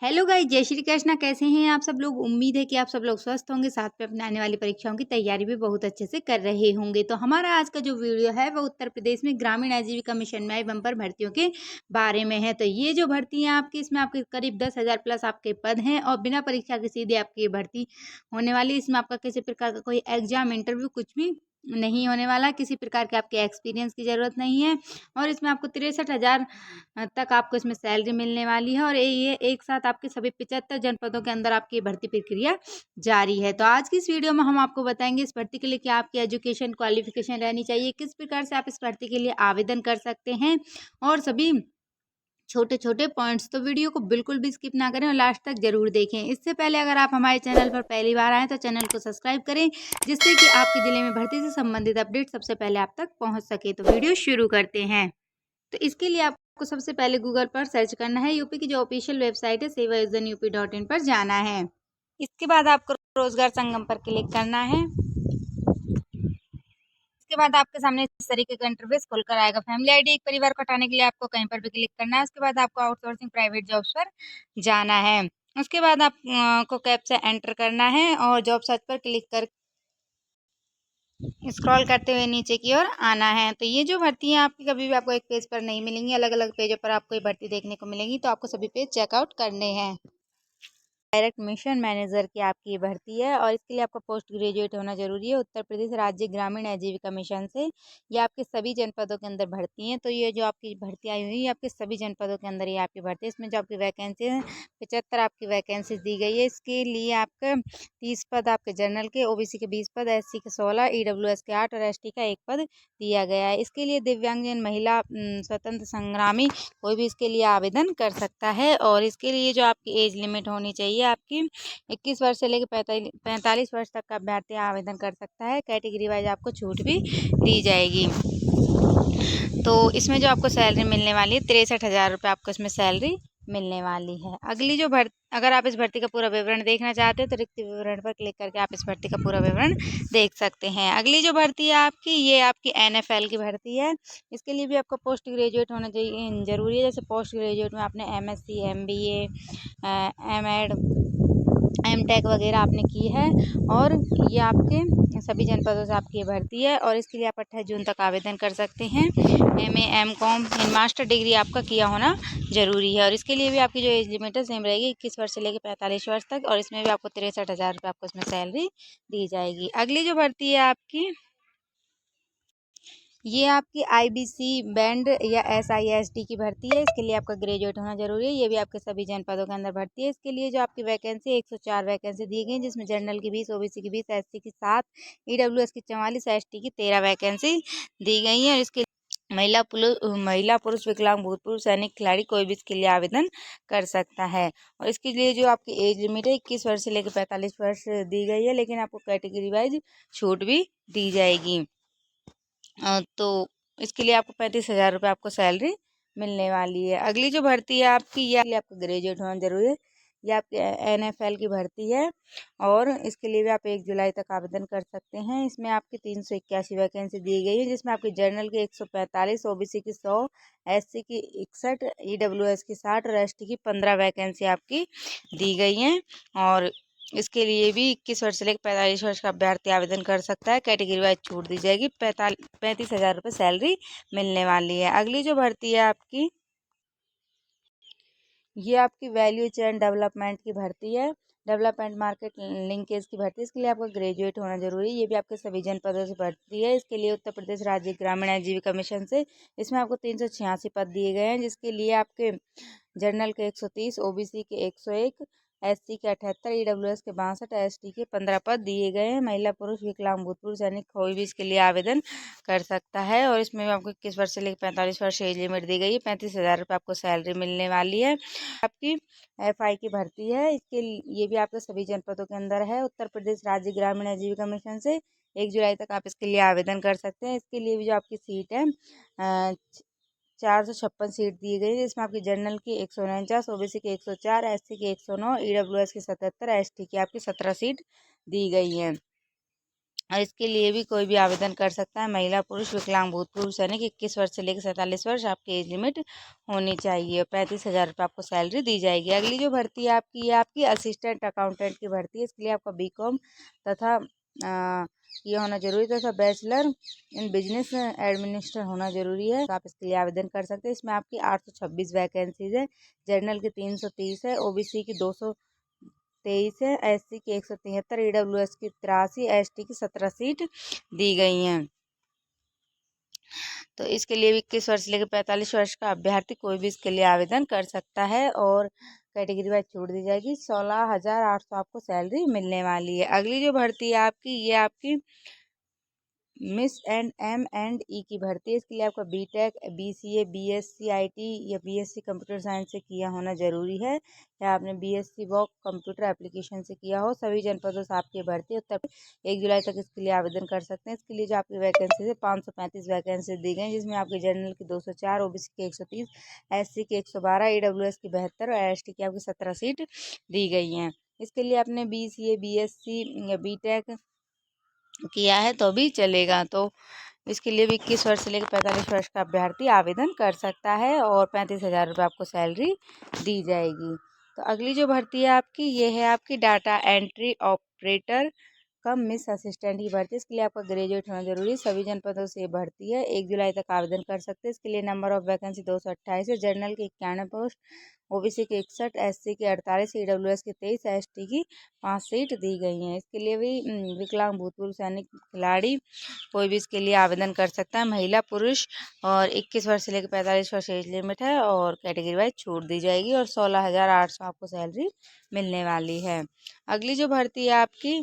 Hello guys, जय श्री कृष्णा। कैसे हैं आप सब लोग? उम्मीद है कि आप सब लोग स्वस्थ होंगे, साथ में अपने आने वाली परीक्षाओं की तैयारी भी बहुत अच्छे से कर रहे होंगे। तो हमारा आज का जो वीडियो है वो उत्तर प्रदेश में ग्रामीण आजीविका मिशन में आई बम्पर भर्तियों के बारे में है। तो ये जो भर्ती है आपकी, इसमें आपके करीब 10,000 प्लस आपके पद हैं और बिना परीक्षा के सीधे आपकी ये भर्ती होने वाली। इसमें आपका किसी प्रकार का कोई एग्जाम, इंटरव्यू कुछ भी नहीं होने वाला। किसी प्रकार के आपके एक्सपीरियंस की ज़रूरत नहीं है और इसमें आपको 63,000 तक आपको इसमें सैलरी मिलने वाली है और ये एक साथ आपके सभी 75 जनपदों के अंदर आपकी भर्ती प्रक्रिया जारी है। तो आज की इस वीडियो में हम आपको बताएंगे इस भर्ती के लिए क्या आपकी एजुकेशन क्वालिफिकेशन रहनी चाहिए, किस प्रकार से आप इस भर्ती के लिए आवेदन कर सकते हैं और सभी छोटे छोटे पॉइंट्स। तो वीडियो को बिल्कुल भी स्किप ना करें और लास्ट तक जरूर देखें। इससे पहले अगर आप हमारे चैनल पर पहली बार आए तो चैनल को सब्सक्राइब करें, जिससे कि आपके जिले में भर्ती से संबंधित अपडेट सबसे पहले आप तक पहुंच सके। तो वीडियो शुरू करते हैं। तो इसके लिए आपको सबसे पहले गूगल पर सर्च करना है। यूपी की जो ऑफिशियल वेबसाइट है sevayojanup.in पर जाना है। इसके बाद आपको रोजगार संगम पर क्लिक करना है। इसके बाद आपके सामने इस तरीके का इंटरफेस खुलकर आएगा। फैमिली आईडी, एक परिवार को हटाने के लिए आपको कहीं पर भी क्लिक करना है। उसके बाद आपको आउटसोर्सिंग प्राइवेट जॉब्स पर जाना है। उसके बाद आप को कैप्चा एंटर करना है और जॉब सर्च पर क्लिक कर स्क्रॉल करते हुए नीचे की ओर आना है। तो ये जो भर्ती है आपकी कभी भी आपको एक पेज पर नहीं मिलेंगी, अलग अलग पेजों पर आपको ये भर्ती देखने को मिलेगी। तो आपको सभी पेज चेकआउट करने हैं। डायरेक्ट मिशन मैनेजर की आपकी ये भर्ती है और इसके लिए आपका पोस्ट ग्रेजुएट होना जरूरी है। उत्तर प्रदेश राज्य ग्रामीण आजीविका मिशन से ये आपके सभी जनपदों के अंदर भर्ती है। तो ये जो आपकी भर्ती आई हुई है आपके सभी जनपदों के अंदर ये आपकी भर्ती है। इसमें जो आपकी वैकेंसी है 75 आपकी वैकेंसी दी गई है। इसके लिए आपका 30 पद आपके जनरल के, ओबीसी के 20 पद, एससी के 16, ईडब्ल्यूएस के 8 और एसटी का 1 पद दिया गया है। इसके लिए दिव्यांगजन, महिला, स्वतंत्र संग्रामी कोई भी इसके लिए आवेदन कर सकता है। और इसके लिए जो आपकी एज लिमिट होनी चाहिए आपकी 21 वर्ष से लेकर 45 वर्ष तक का अभ्यर्थी आवेदन कर सकता है। कैटेगरी वाइज आपको छूट भी दी जाएगी। तो इसमें जो आपको सैलरी मिलने वाली है 63,000 रुपये आपको इसमें सैलरी मिलने वाली है। अगली जो अगर आप इस भर्ती का पूरा विवरण देखना चाहते हैं तो रिक्त विवरण पर क्लिक करके आप इस भर्ती का पूरा विवरण देख सकते हैं। अगली जो भर्ती है आपकी, ये आपकी एनएफएल की भर्ती है। इसके लिए भी आपको पोस्ट ग्रेजुएट होना चाहिए जरूरी है। जैसे पोस्ट ग्रेजुएट में आपने एमएससी, एमबीए, एमएड, एमटेक वगैरह आपने की है और ये आपके सभी जनपदों से आपकी भर्ती है। और इसके लिए आप 28 जून तक आवेदन कर सकते हैं। MA, MCom in master degree आपका किया होना जरूरी है। और इसके लिए भी आपकी जो एज लिमिट है सेम रहेगी, 21 वर्ष से लेकर 45 वर्ष तक। और इसमें भी आपको 63,000 रुपये आपको इसमें सैलरी दी जाएगी। अगली जो भर्ती है आपकी, ये आपकी आईबीसी बैंड या एसआईएसटी की भर्ती है। इसके लिए आपका ग्रेजुएट होना जरूरी है। ये भी आपके सभी जनपदों के अंदर भर्ती है। इसके लिए जो आपकी वैकेंसी 104 वैकेंसी दी गई, जिसमें जनरल की 20, ओबीसी की 20, एससी की 7, ईडब्ल्यूएस की 44, एसटी की 13 वैकेंसी दी गई है। और इसके महिला पुरुष विकलांग भूतपूर्व सैनिक खिलाड़ी कोई भी इसके लिए आवेदन कर सकता है। और इसके लिए जो आपकी एज लिमिट है 21 वर्ष से लेकर 45 वर्ष दी गई है, लेकिन आपको कैटेगरी वाइज छूट भी दी जाएगी। तो इसके लिए आपको 35,000 रुपये आपको सैलरी मिलने वाली है। अगली जो भर्ती है आपकी, ये आपको ग्रेजुएट होना जरूरी है। ये आपके एनएफएल की भर्ती है और इसके लिए भी आप 1 जुलाई तक आवेदन कर सकते हैं। इसमें आपकी 381 वैकेंसी दी गई है, जिसमें आपकी जनरल की 145, ओबीसी की 100, एससी की 61, ईडब्ल्यूएस की 60 और एसटी की 15 वैकेंसी आपकी दी गई हैं। और इसके लिए भी 21 वर्ष से लेकर 45 वर्ष का अभ्यर्थी आवेदन कर सकता है। कैटेगरी वाइज छूट दी जाएगी। 35,000 रुपये सैलरी मिलने वाली है। अगली जो भर्ती है आपकी, ये आपकी वैल्यू चेन डेवलपमेंट की भर्ती है। डेवलपमेंट मार्केट लिंकेज की भर्ती है। इसके लिए आपको ग्रेजुएट होना जरूरी है। ये भी आपके सभी जनपदों से भर्ती है। इसके लिए उत्तर प्रदेश राज्य ग्रामीण आजीविका मिशन से इसमें आपको 386 पद दिए गए हैं, जिसके लिए आपके जनरल के 130, ओबीसी के 101, एससी के 78, ईडब्ल्यूएस के 62, एसटी के 15 पद दिए गए हैं। महिला पुरुष विकलांग भूतपूर्व सैनिक कोई भी इसके लिए आवेदन कर सकता है। और इसमें भी आपको 21 वर्ष से लेकर 45 वर्ष एज लिमिट दी गई है। 35,000 रुपये आपको सैलरी मिलने वाली है। आपकी एफआई की भर्ती है। ये भी आपके सभी जनपदों के अंदर है। उत्तर प्रदेश राज्य ग्रामीण आजीविका मिशन से 1 जुलाई तक आप इसके लिए आवेदन कर सकते हैं। इसके लिए भी जो आपकी सीट है 456 सीट दी गई है, जिसमें आपकी जनरल की 149, ओबीसी की 104, एससी की 109, ईडब्ल्यूएस की 77, एसटी की आपकी 17 सीट दी गई हैं। और इसके लिए भी कोई भी आवेदन कर सकता है। महिला, पुरुष, विकलांग, भूतपूर्व सैनिक, 21 वर्ष से लेकर 47 वर्ष आपकी एज लिमिट होनी चाहिए और 35,000 रुपये आपको सैलरी दी जाएगी। अगली जो भर्ती है आपकी, ये आपकी असिस्टेंट अकाउंटेंट की भर्ती है। इसके लिए आपका बीकॉम तथा ये होना जरूरी तथा बैचलर इन बिजनेस एडमिनिस्ट्रेशन होना जरूरी है। तो आप इसके लिए आवेदन कर सकते हैं। इसमें आपकी 826 वैकेंसीज है। जनरल की 330 है, ओबीसी की 223 है, एससी की 173, ईडब्ल्यूएस की 83, एसटी की 17 सीट दी गई हैं। तो इसके लिए भी 21 वर्ष से लेकर 45 वर्ष का अभ्यर्थी कोई भी इसके लिए आवेदन कर सकता है और कैटेगरी वाइज छूट दी जाएगी। 16,800 आपको सैलरी मिलने वाली है। अगली जो भर्ती है आपकी, ये आपकी मिस एंड M&E की भर्ती है। इसके लिए आपका बीटेक, BCA, BSc IT या BSc कंप्यूटर साइंस से किया होना जरूरी है, या आपने BSc वॉक कंप्यूटर एप्लीकेशन से किया हो। सभी जनपदों से आपकी भर्ती उत्तर 1 जुलाई तक इसके लिए आवेदन कर सकते हैं। इसके लिए जो आपकी वैकेंसी है 535 वैकेंसी दी गई, जिसमें आपके जनरल की 204, ओबीसी की 130, SC की 112, EWS की 72 और ST की आपकी 17 सीट दी गई हैं। इसके लिए आपने BCA, BSc या बीटेक किया है तो भी चलेगा। तो इसके लिए भी 21 वर्ष से लेकर 45 वर्ष का अभ्यर्थी आवेदन कर सकता है और 35,000 रुपये आपको सैलरी दी जाएगी। तो अगली जो भर्ती है आपकी, ये है आपकी डाटा एंट्री ऑपरेटर कम मिस असिस्टेंट की भर्ती। इसके लिए आपका ग्रेजुएट होना जरूरी है। सभी जनपदों से ये भर्ती है। 1 जुलाई तक आवेदन कर सकते हैं। इसके लिए नंबर ऑफ वैकेंसी 228 है। जनरल की 91 पोस्ट, ओबीसी की 61, SC की 48, EWS की 23, ST की 5 सीट दी गई हैं। इसके लिए भी विकलांग, भूतपूर्व सैनिक, खिलाड़ी कोई भी इसके लिए आवेदन कर सकता है। महिला, पुरुष और 21 वर्ष से लेकर 45 वर्ष एज लिमिट है और कैटेगरी वाइज छूट दी जाएगी और 16,800 आपको सैलरी मिलने वाली है। अगली जो भर्ती है आपकी,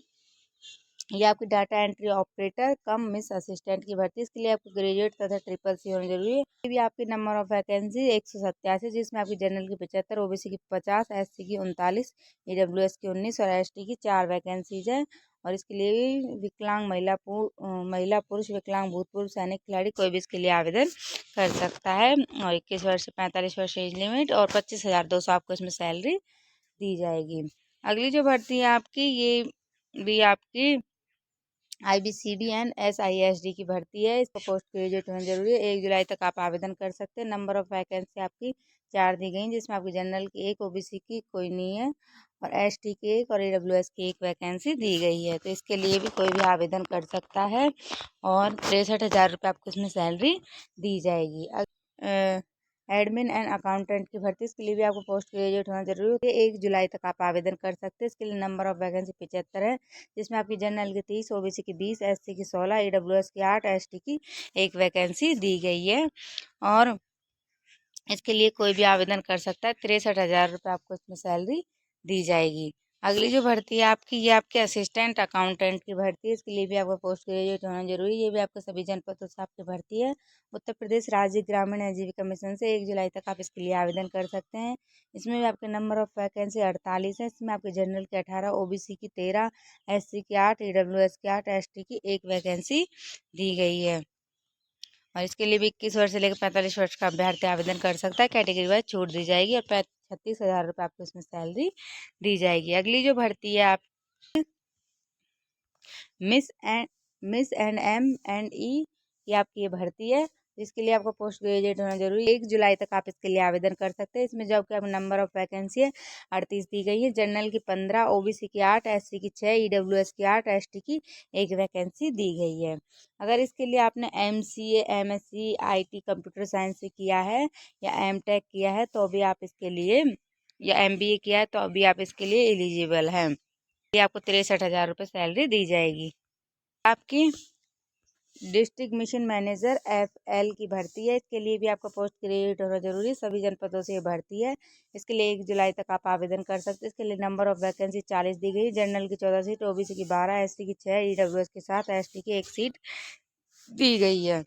ये आपकी डाटा एंट्री ऑपरेटर कम मिस असिस्टेंट की भर्ती। इसके लिए आपको ग्रेजुएट तथा CCC होना जरूरी है। ये भी आपकी नंबर ऑफ वैकेंसी 187, जिसमें आपकी जनरल की 75, ओबीसी की 50, SC की 39, EWS की 19 और ST की 4 वैकेंसीज है। और इसके लिए भी विकलांग, महिला, पुरुष, विकलांग, भूतपूर्व सैनिक, खिलाड़ी कोई भी इसके लिए आवेदन कर सकता है। और 21 वर्ष से 45 वर्ष एज लिमिट और 25,200 आपको इसमें सैलरी दी जाएगी। अगली जो भर्ती है आपकी, ये भी आपकी IBCD एंड SISD की भर्ती है। इसको पोस्ट ग्रेजुएट होना जरूरी है। 1 जुलाई तक आप आवेदन कर सकते हैं। नंबर ऑफ वैकेंसी आपकी 4 दी गई, जिसमें आपकी जनरल की 1, ओबीसी की कोई नहीं है और ST की 1 और EWS की 1 वैकेंसी दी गई है। तो इसके लिए भी कोई भी आवेदन कर सकता है और 63,000 रुपये आपको इसमें सैलरी दी जाएगी। एडमिन एंड अकाउंटेंट की भर्ती, इसके लिए भी आपको पोस्ट ग्रेजुएट होना जरूरी है। 1 जुलाई तक आप आवेदन कर सकते हैं। इसके लिए नंबर ऑफ वैकेंसी 75 है, जिसमें आपकी जनरल की 30, ओबीसी की 20, SC की 16, EWS की 8, ST की 1 वैकेंसी दी गई है और इसके लिए कोई भी आवेदन कर सकता है। 63,000 रुपये आपको इसमें सैलरी दी जाएगी। अगली जो भर्ती है आपकी, ये आपके असिस्टेंट अकाउंटेंट की भर्ती है। इसके लिए भी आपको पोस्ट ग्रेजुएट होना जरूरी है। ये भी आपके सभी जनपदों से आपकी भर्ती है। उत्तर प्रदेश राज्य ग्रामीण आजीविका मिशन से 1 जुलाई तक आप इसके लिए आवेदन कर सकते हैं। इसमें भी आपके नंबर ऑफ वैकेंसी 48 है। इसमें आपके जनरल की 18, ओबीसी की 13, SC की 8, EWS की 8, ST की 1 वैकेंसी दी गई है। और इसके लिए भी 21 वर्ष से लेकर 45 वर्ष का अभ्यर्थी आवेदन कर सकता है। कैटेगरी वाइज छूट दी जाएगी और 36,000 रुपये आपको इसमें सैलरी दी जाएगी। अगली जो भर्ती है आप मिस एंड M&E की आपकी ये भर्ती है। इसके लिए आपको पोस्ट ग्रेजुएट होना जरूरी है। 1 जुलाई तक आप इसके लिए आवेदन कर सकते हैं। इसमें जो आपका नंबर ऑफ वैकेंसी है 38 दी गई है। जनरल की 15, ओबीसी की 8, SC की 6, EWS की 8, ST की 1 वैकेंसी दी गई है। अगर इसके लिए आपने MCA, MSc IT computer science से किया है या MTech किया है तो भी आप इसके लिए, या MBA किया है तो अभी आप इसके लिए एलिजिबल हैं। ये आपको 63,000 रुपये सैलरी दी जाएगी। आपकी डिस्ट्रिक्ट मिशन मैनेजर FL की भर्ती है। इसके लिए भी आपका पोस्ट ग्रेजुएट होना जरूरी है। सभी जनपदों से ये भर्ती है। इसके लिए 1 जुलाई तक आप आवेदन कर सकते हैं। इसके लिए नंबर ऑफ वैकेंसी 40 दी गई। जनरल की 14 सीट, ओबीसी की 12, SC की 6, EWS के 7, ST की 1 सीट दी गई है।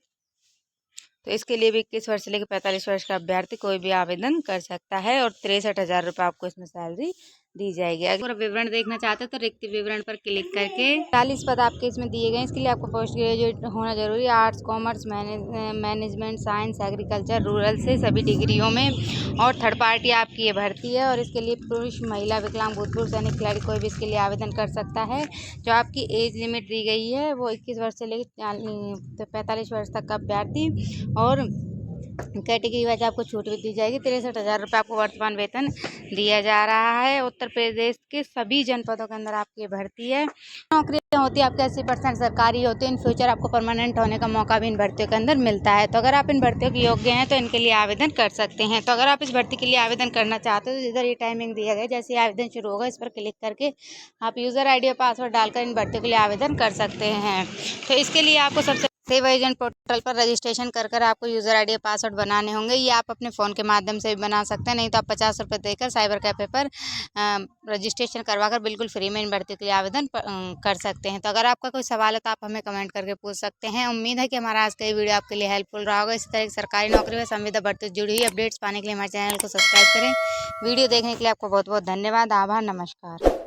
तो इसके लिए भी 21 वर्ष से लेकर 45 वर्ष का अभ्यर्थी कोई भी आवेदन कर सकता है और 63,000 रुपये आपको इसमें सैलरी दी जाएगी। अगर विवरण देखना चाहते हो तो रिक्त विवरण पर क्लिक करके 40 पद आपके इसमें दिए गए हैं। इसके लिए आपको पोस्ट ग्रेजुएट होना जरूरी है। Arts, commerce, management, science, agriculture, rural से सभी डिग्रियों में। और थर्ड पार्टी आपकी ये भर्ती है और इसके लिए पुरुष, महिला, विकलांग, भूतपूर्व सैनिक, खिलाड़ी कोई भी इसके लिए आवेदन कर सकता है। जो आपकी एज लिमिट दी गई है वो 21 वर्ष से लेकर 45 वर्ष तक का अभ्यर्थी। और कैटेगरी वाइज आपको छूट भी दी जाएगी। 63,000 रुपये आपको वर्तमान वेतन दिया जा रहा है। उत्तर प्रदेश के सभी जनपदों के अंदर आपकी भर्ती है। नौकरियां होती है आपके 80% सरकारी होती है। इन फ्यूचर आपको परमानेंट होने का मौका भी इन भर्तियों के अंदर मिलता है। तो अगर आप इन भर्तियों के योग्य हैं तो इनके लिए आवेदन कर सकते हैं। तो अगर आप इस भर्ती के लिए आवेदन करना चाहते हो तो इधर ये टाइमिंग दिया गया है, जैसे आवेदन शुरू होगा इस पर क्लिक करके आप यूज़र ID और पासवर्ड डालकर इन भर्तियों के लिए आवेदन कर सकते हैं। तो इसके लिए आपको सबसे सेवा एजेंट पोर्टल पर रजिस्ट्रेशन कर आपको यूज़र ID और पासवर्ड बनाने होंगे। ये आप अपने फ़ोन के माध्यम से भी बना सकते हैं, नहीं तो आप 50 रुपये देकर साइबर कैफ़े पर रजिस्ट्रेशन करवाकर बिल्कुल फ्री में इन भर्तियों के लिए आवेदन कर सकते हैं। तो अगर आपका कोई सवाल है तो आप हमें कमेंट करके पूछ सकते हैं। उम्मीद है कि हमारा आज का ये वीडियो आपके लिए हेल्पफुल रहा होगा। इसी तरह की सरकारी नौकरी में संविदा भर्ती से जुड़ी हुई अपडेट्स पाने के लिए हमारे चैनल को सब्सक्राइब करें। वीडियो देखने के लिए आपको बहुत बहुत धन्यवाद। आभार, नमस्कार।